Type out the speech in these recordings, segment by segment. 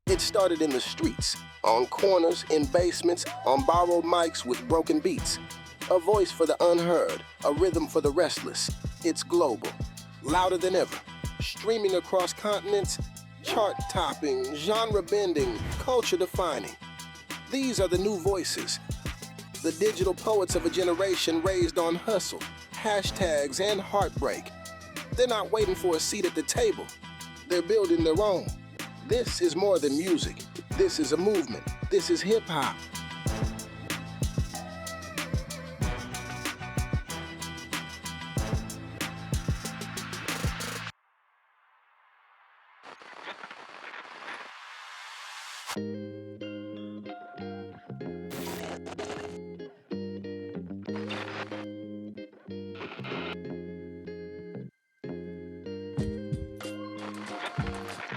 It started in the streets, on corners, in basements, on borrowed mics with broken beats. A voice for the unheard, a rhythm for the restless. It's global, louder than ever, streaming across continents, chart-topping, genre-bending, culture-defining. These are the new voices, the digital poets of a generation raised on hustle, hashtags, and heartbreak. They're not waiting for a seat at the table. They're building their own. This is more than music. This is a movement. This is hip-hop.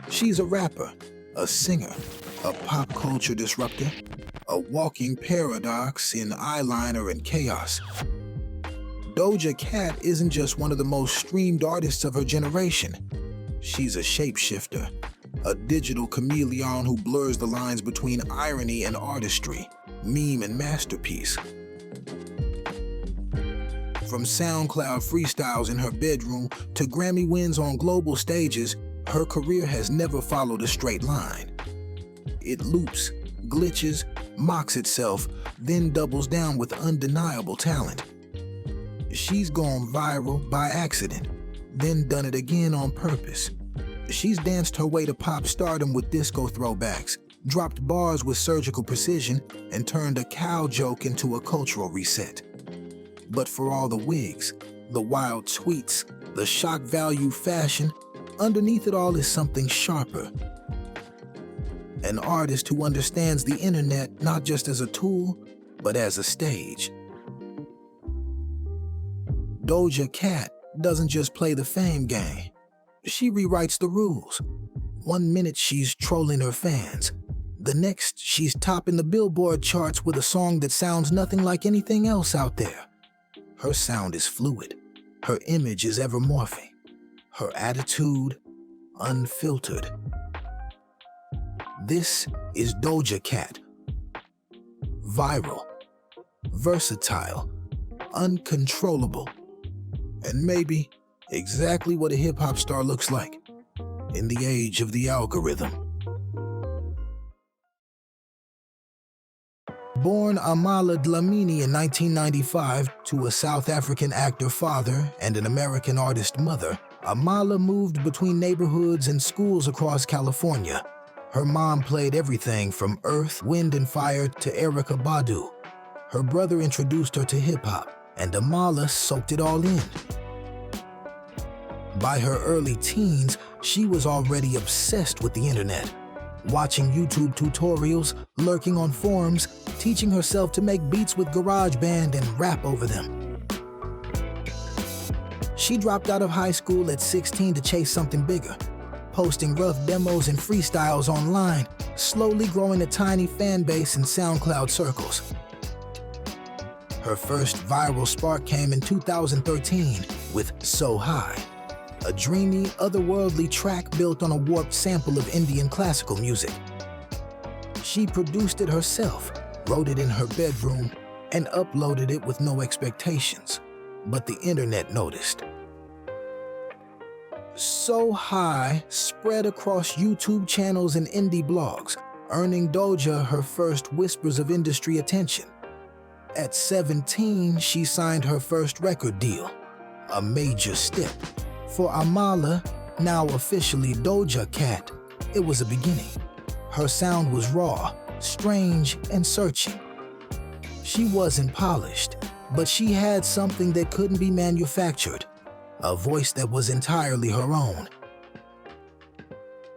She's a rapper, a singer, a pop culture disruptor, a walking paradox in eyeliner and chaos. Doja Cat isn't just one of the most streamed artists of her generation. She's a shapeshifter, a digital chameleon who blurs the lines between irony and artistry, meme and masterpiece. From SoundCloud freestyles in her bedroom to Grammy wins on global stages, her career has never followed a straight line. It loops, glitches, mocks itself, then doubles down with undeniable talent. She's gone viral by accident, then done it again on purpose. She's danced her way to pop stardom with disco throwbacks, dropped bars with surgical precision, and turned a cow joke into a cultural reset. But for all the wigs, the wild tweets, the shock value fashion, underneath it all is something sharper. An artist who understands the internet not just as a tool, but as a stage. Doja Cat doesn't just play the fame game. She rewrites the rules. One minute she's trolling her fans. The next, she's topping the Billboard charts with a song that sounds nothing like anything else out there. Her sound is fluid. Her image is ever morphing. Her attitude, unfiltered. This is Doja Cat. Viral, versatile, uncontrollable, and maybe exactly what a hip-hop star looks like in the age of the algorithm. Born Amala Dlamini in 1995 to a South African actor father and an American artist mother, Amala moved between neighborhoods and schools across California. Her mom played everything from Earth, Wind and Fire to Erykah Badu. Her brother introduced her to hip-hop, and Amala soaked it all in. By her early teens, she was already obsessed with the internet, watching YouTube tutorials, lurking on forums, teaching herself to make beats with GarageBand and rap over them. She dropped out of high school at 16 to chase something bigger, posting rough demos and freestyles online, slowly growing a tiny fan base in SoundCloud circles. Her first viral spark came in 2013 with So High, a dreamy, otherworldly track built on a warped sample of Indian classical music. She produced it herself, wrote it in her bedroom, and uploaded it with no expectations. But the internet noticed. So High spread across YouTube channels and indie blogs, earning Doja her first whispers of industry attention. At 17, she signed her first record deal, a major step. For Amala, now officially Doja Cat, it was a beginning. Her sound was raw, strange, and searching. She wasn't polished, but she had something that couldn't be manufactured, a voice that was entirely her own.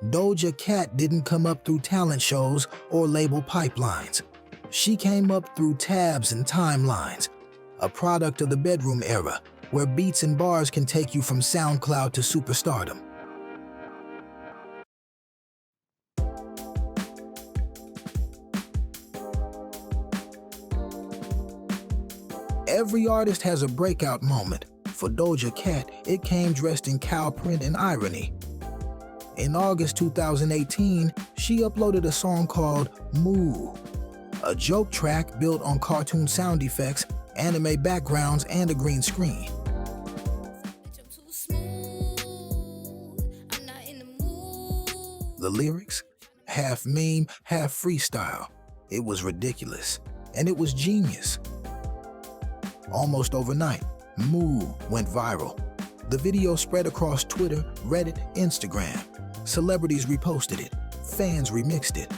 Doja Cat didn't come up through talent shows or label pipelines. She came up through tabs and timelines, a product of the bedroom era, where beats and bars can take you from SoundCloud to superstardom. Every artist has a breakout moment, for Doja Cat, it came dressed in cow print and irony. In August 2018, she uploaded a song called Moo, a joke track built on cartoon sound effects, anime backgrounds, and a green screen. The lyrics? Half meme, half freestyle. It was ridiculous, and it was genius. Almost overnight, Moo went viral. The video spread across Twitter, Reddit, Instagram. Celebrities reposted it. Fans remixed it.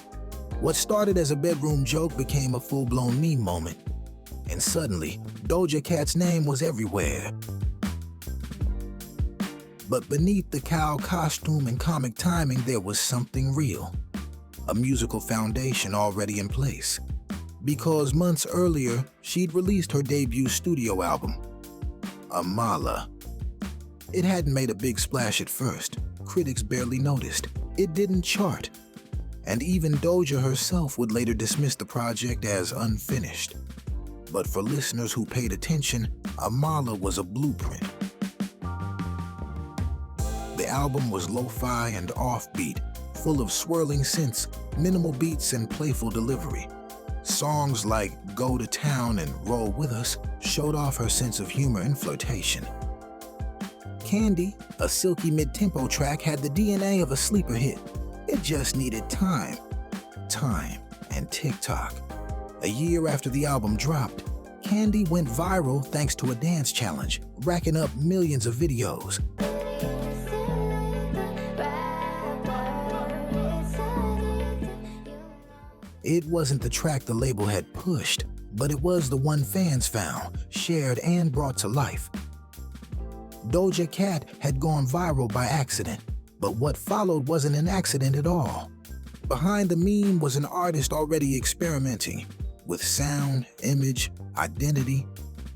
What started as a bedroom joke became a full-blown meme moment. And suddenly, Doja Cat's name was everywhere. But beneath the cow costume and comic timing, there was something real. A musical foundation already in place. Because months earlier, she'd released her debut studio album, Amala. It hadn't made a big splash at first. Critics barely noticed. It didn't chart. And even Doja herself would later dismiss the project as unfinished. But for listeners who paid attention, Amala was a blueprint. The album was lo-fi and offbeat, full of swirling synths, minimal beats, and playful delivery. Songs like Go to Town and Roll With Us showed off her sense of humor and flirtation. Candy, a silky mid-tempo track, had the DNA of a sleeper hit. It just needed time, and TikTok. A year after the album dropped, Candy went viral thanks to a dance challenge, racking up millions of videos. It wasn't the track the label had pushed, but it was the one fans found, shared, and brought to life. Doja Cat had gone viral by accident, but what followed wasn't an accident at all. Behind the meme was an artist already experimenting with sound, image, identity.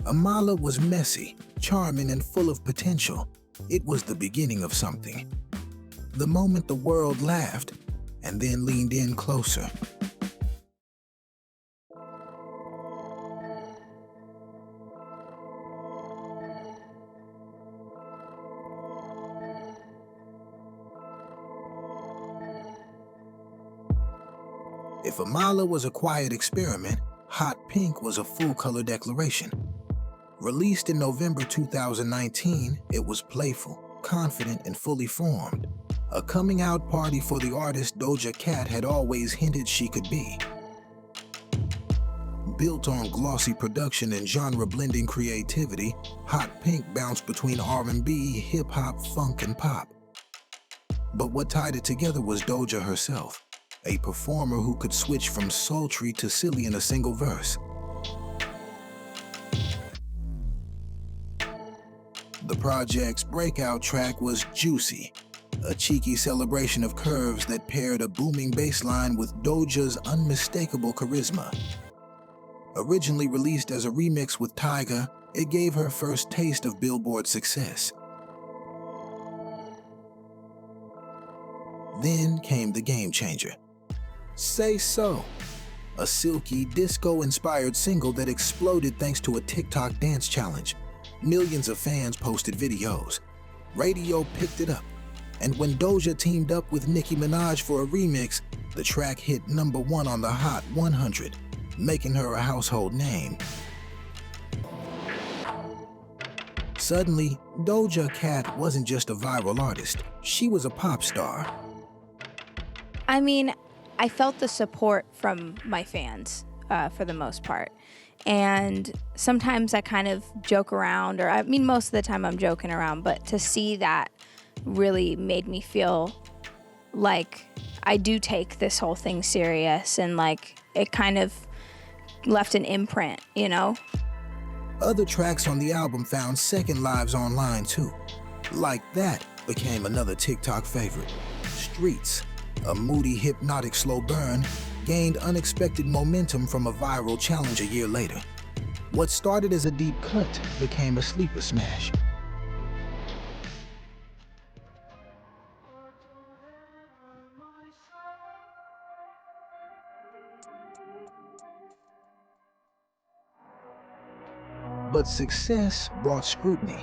Amala was messy, charming, and full of potential. It was the beginning of something. The moment the world laughed and then leaned in closer. If Amala was a quiet experiment, Hot Pink was a full-color declaration. Released in November 2019, it was playful, confident, and fully formed. A coming-out party for the artist Doja Cat had always hinted she could be. Built on glossy production and genre-blending creativity, Hot Pink bounced between R&B, hip-hop, funk, and pop. But what tied it together was Doja herself, a performer who could switch from sultry to silly in a single verse. The project's breakout track was Juicy, a cheeky celebration of curves that paired a booming bass line with Doja's unmistakable charisma. Originally released as a remix with Tyga, it gave her first taste of Billboard success. Then came the game changer. Say So, a silky, disco-inspired single that exploded thanks to a TikTok dance challenge. Millions of fans posted videos. Radio picked it up. And when Doja teamed up with Nicki Minaj for a remix, the track hit #1 on the Hot 100, making her a household name. Suddenly, Doja Cat wasn't just a viral artist, she was a pop star. I mean, I felt the support from my fans for the most part. And sometimes I kind of joke around, or I mean, most of the time I'm joking around, but to see that really made me feel like I do take this whole thing serious, and like it kind of left an imprint, you know? Other tracks on the album found second lives online too. Like That became another TikTok favorite. Streets, a moody, hypnotic slow burn, gained unexpected momentum from a viral challenge a year later. What started as a deep cut became a sleeper smash. But success brought scrutiny.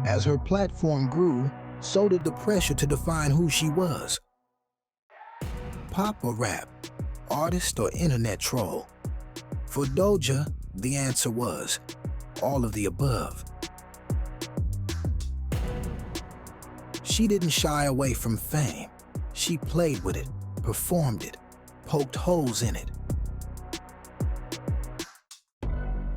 As her platform grew, so did the pressure to define who she was. Pop or rap? Artist or internet troll? For Doja, the answer was all of the above. She didn't shy away from fame. She played with it, performed it, poked holes in it.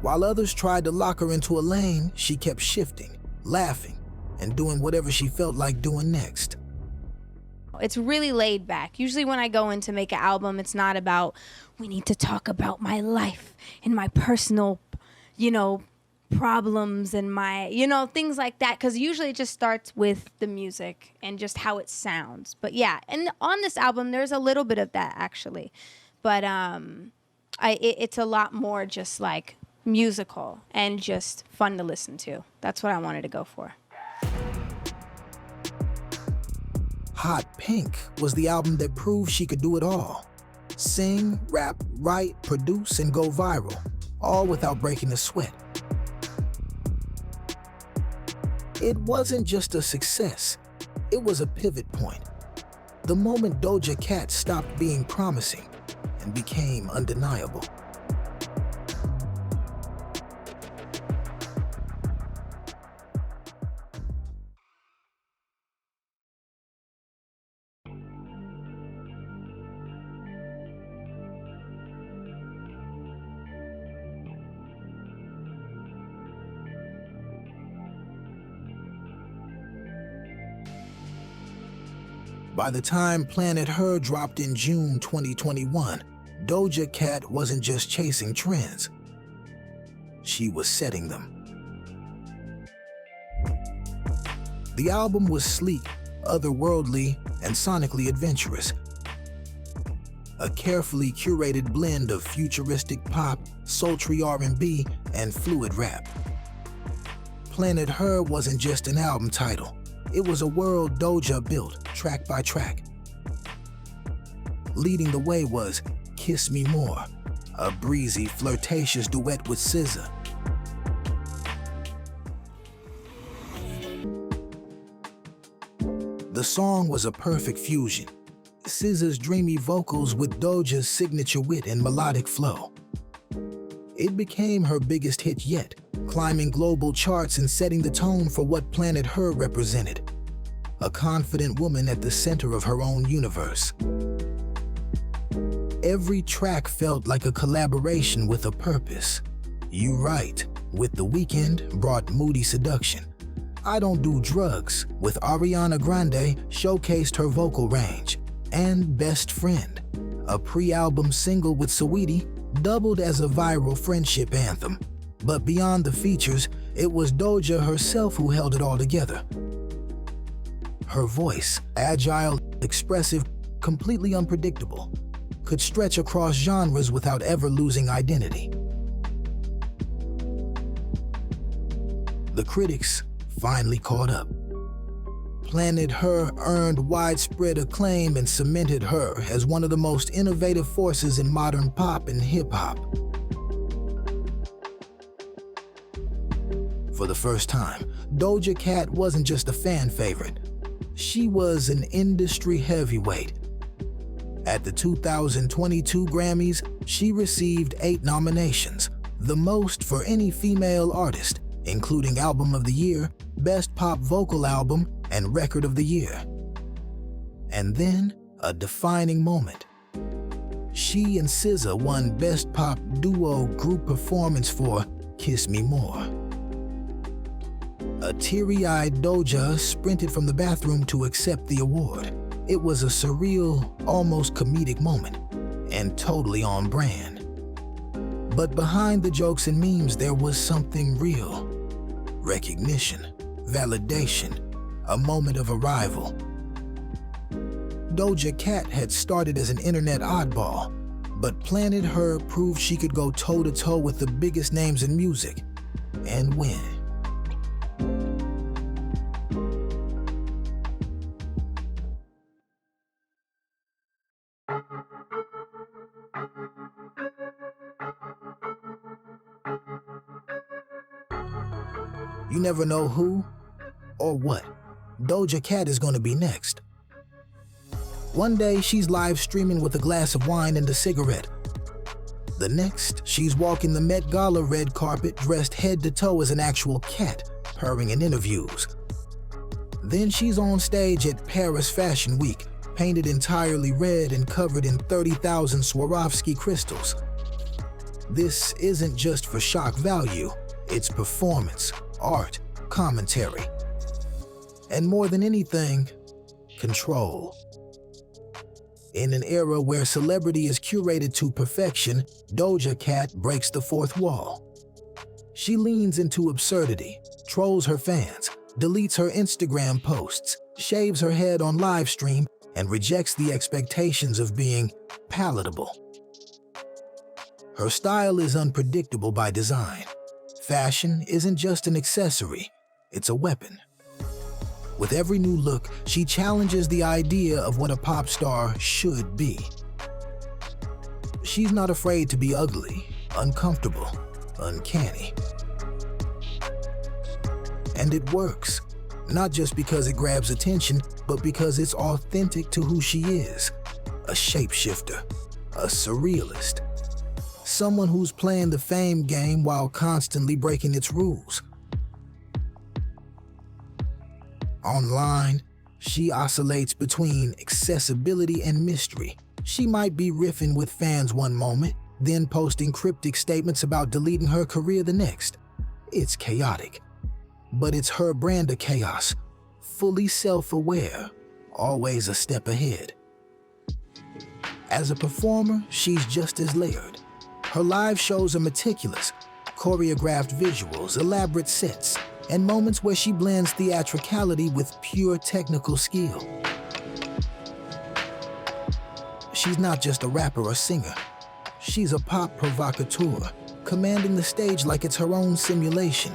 While others tried to lock her into a lane, she kept shifting, laughing, and doing whatever she felt like doing next. It's really laid back. Usually when I go in to make an album, it's not about, we need to talk about my life and my personal, problems and my, things like that. Because usually it just starts with the music and just how it sounds. But yeah, and on this album, there's a little bit of that actually. But it's a lot more just like musical and just fun to listen to. That's what I wanted to go for. Hot Pink was the album that proved she could do it all. Sing, rap, write, produce, and go viral, all without breaking a sweat. It wasn't just a success, it was a pivot point. The moment Doja Cat stopped being promising and became undeniable. By the time Planet Her dropped in June 2021, Doja Cat wasn't just chasing trends, she was setting them. The album was sleek, otherworldly, and sonically adventurous. A carefully curated blend of futuristic pop, sultry R&B, and fluid rap. Planet Her wasn't just an album title. It was a world Doja built, track by track. Leading the way was Kiss Me More, a breezy, flirtatious duet with SZA. The song was a perfect fusion. SZA's dreamy vocals with Doja's signature wit and melodic flow. It became her biggest hit yet, climbing global charts and setting the tone for what Planet Her represented. A confident woman at the center of her own universe. Every track felt like a collaboration with a purpose. You Right with The Weeknd brought moody seduction. I Don't Do Drugs with Ariana Grande showcased her vocal range. And Best Friend, a pre-album single with Saweetie, doubled as a viral friendship anthem. But beyond the features, it was Doja herself who held it all together. Her voice, agile, expressive, completely unpredictable, could stretch across genres without ever losing identity. The critics finally caught up. Planet Her earned widespread acclaim and cemented her as one of the most innovative forces in modern pop and hip-hop. For the first time, Doja Cat wasn't just a fan favorite. She was an industry heavyweight. At the 2022 Grammys, she received 8 nominations, the most for any female artist, including Album of the Year, Best Pop Vocal Album, and Record of the Year. And then, a defining moment. She and SZA won Best Pop Duo Group Performance for Kiss Me More. A teary-eyed Doja sprinted from the bathroom to accept the award. It was a surreal, almost comedic moment, and totally on brand. But behind the jokes and memes, there was something real. Recognition, validation, a moment of arrival. Doja Cat had started as an internet oddball, but Planet Her proved she could go toe-to-toe with the biggest names in music and win. You never know who or what? Doja Cat is gonna be next. One day, she's live streaming with a glass of wine and a cigarette. The next, she's walking the Met Gala red carpet dressed head to toe as an actual cat, purring in interviews. Then she's on stage at Paris Fashion Week, painted entirely red and covered in 30,000 Swarovski crystals. This isn't just for shock value, it's performance, art, commentary. And more than anything, control. In an era where celebrity is curated to perfection, Doja Cat breaks the fourth wall. She leans into absurdity, trolls her fans, deletes her Instagram posts, shaves her head on live stream, and rejects the expectations of being palatable. Her style is unpredictable by design. Fashion isn't just an accessory, it's a weapon. With every new look, she challenges the idea of what a pop star should be. She's not afraid to be ugly, uncomfortable, uncanny. And it works, not just because it grabs attention, but because it's authentic to who she is. A shapeshifter, a surrealist, someone who's playing the fame game while constantly breaking its rules. Online, she oscillates between accessibility and mystery. She might be riffing with fans one moment, then posting cryptic statements about deleting her career the next. It's chaotic, but it's her brand of chaos, fully self-aware, always a step ahead. As a performer, she's just as layered. Her live shows are meticulous, choreographed visuals, elaborate sets, and moments where she blends theatricality with pure technical skill. She's not just a rapper or singer. She's a pop provocateur, commanding the stage like it's her own simulation.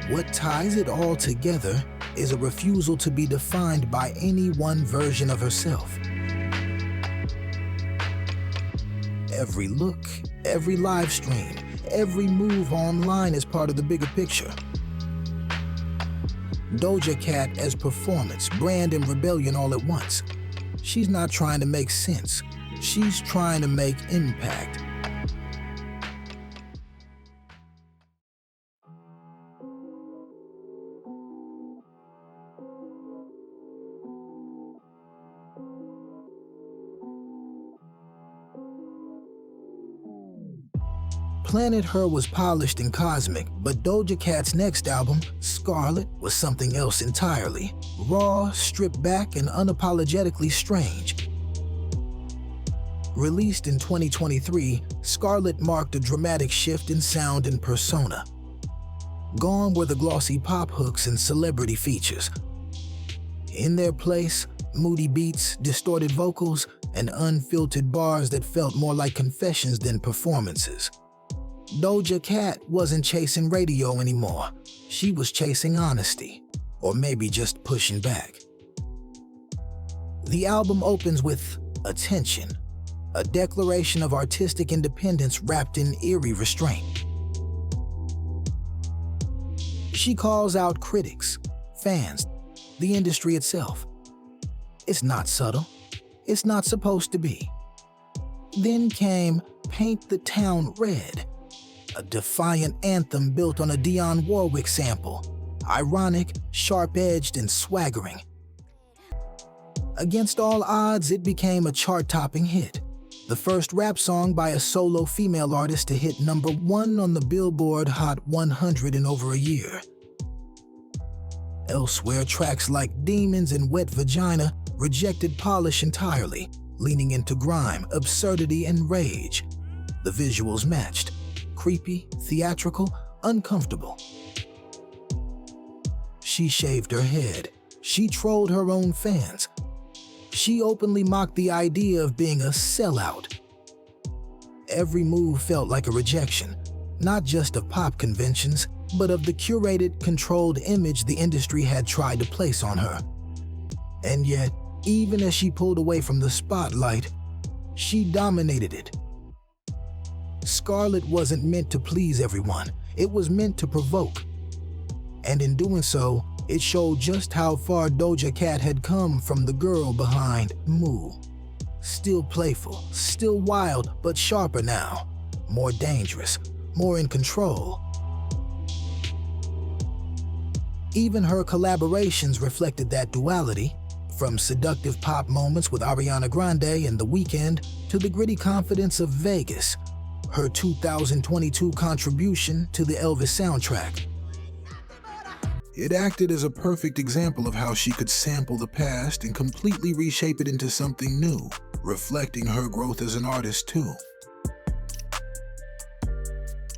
What ties it all together is a refusal to be defined by any one version of herself. Every look, every live stream, every move online is part of the bigger picture. Doja Cat as performance, brand, and rebellion all at once. She's not trying to make sense. She's trying to make impact. Planet Her was polished and cosmic, but Doja Cat's next album, Scarlet, was something else entirely. Raw, stripped back, and unapologetically strange. Released in 2023, Scarlet marked a dramatic shift in sound and persona. Gone were the glossy pop hooks and celebrity features. In their place, moody beats, distorted vocals, and unfiltered bars that felt more like confessions than performances. Doja Cat wasn't chasing radio anymore. She was chasing honesty, or maybe just pushing back. The album opens with Attention, a declaration of artistic independence wrapped in eerie restraint. She calls out critics, fans, the industry itself. It's not subtle. It's not supposed to be. Then came Paint the Town Red, a defiant anthem built on a Dionne Warwick sample, ironic, sharp-edged, and swaggering. Against all odds, it became a chart-topping hit, the first rap song by a solo female artist to hit #1 on the Billboard Hot 100 in over a year. Elsewhere, tracks like Demons and Wet Vagina rejected polish entirely, leaning into grime, absurdity, and rage. The visuals matched. Creepy, theatrical, uncomfortable. She shaved her head. She trolled her own fans. She openly mocked the idea of being a sellout. Every move felt like a rejection, not just of pop conventions, but of the curated, controlled image the industry had tried to place on her. And yet, even as she pulled away from the spotlight, she dominated it. Scarlet wasn't meant to please everyone. It was meant to provoke, And in doing so, it showed just how far Doja Cat had come from the girl behind Moo. Still playful, still wild, but sharper now. More dangerous, more in control. Even her collaborations reflected that duality, from seductive pop moments with Ariana Grande and The Weeknd to the gritty confidence of Vegas, her 2022 contribution to the Elvis soundtrack. It acted as a perfect example of how she could sample the past and completely reshape it into something new, reflecting her growth as an artist too.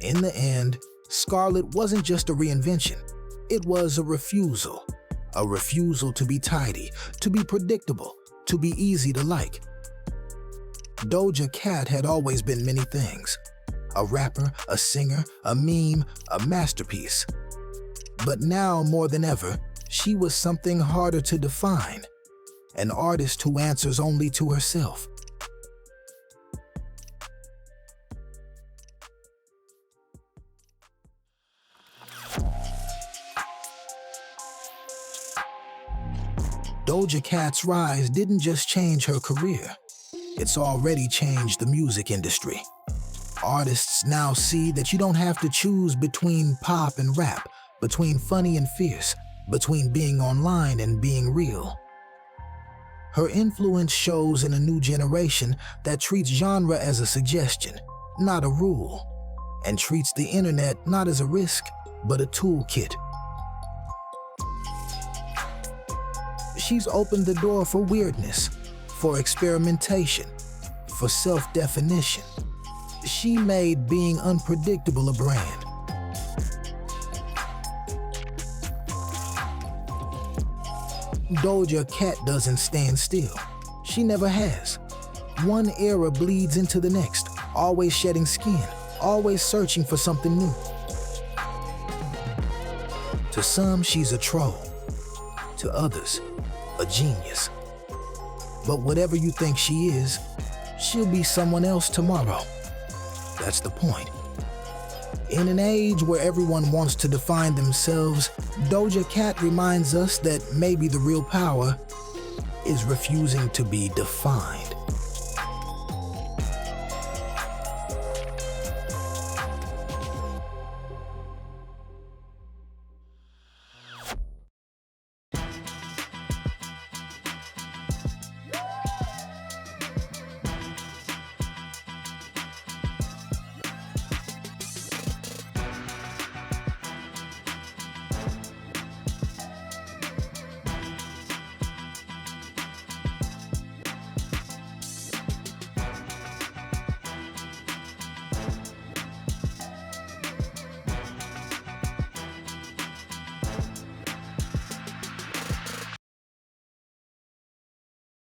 In the end, Scarlet wasn't just a reinvention. It was a refusal. A refusal to be tidy, to be predictable, to be easy to like. Doja Cat had always been many things. A rapper, a singer, a meme, a masterpiece. But now, more than ever, she was something harder to define. An artist who answers only to herself. Doja Cat's rise didn't just change her career. It's already changed the music industry. Artists now see that you don't have to choose between pop and rap, between funny and fierce, between being online and being real. Her influence shows in a new generation that treats genre as a suggestion, not a rule, and treats the internet not as a risk, but a toolkit. She's opened the door for weirdness, for experimentation, for self-definition. She made being unpredictable a brand. Doja Cat doesn't stand still. She never has. One era bleeds into the next, always shedding skin, always searching for something new. To some, she's a troll. To others, a genius. But whatever you think she is, she'll be someone else tomorrow. That's the point. In an age where everyone wants to define themselves, Doja Cat reminds us that maybe the real power is refusing to be defined.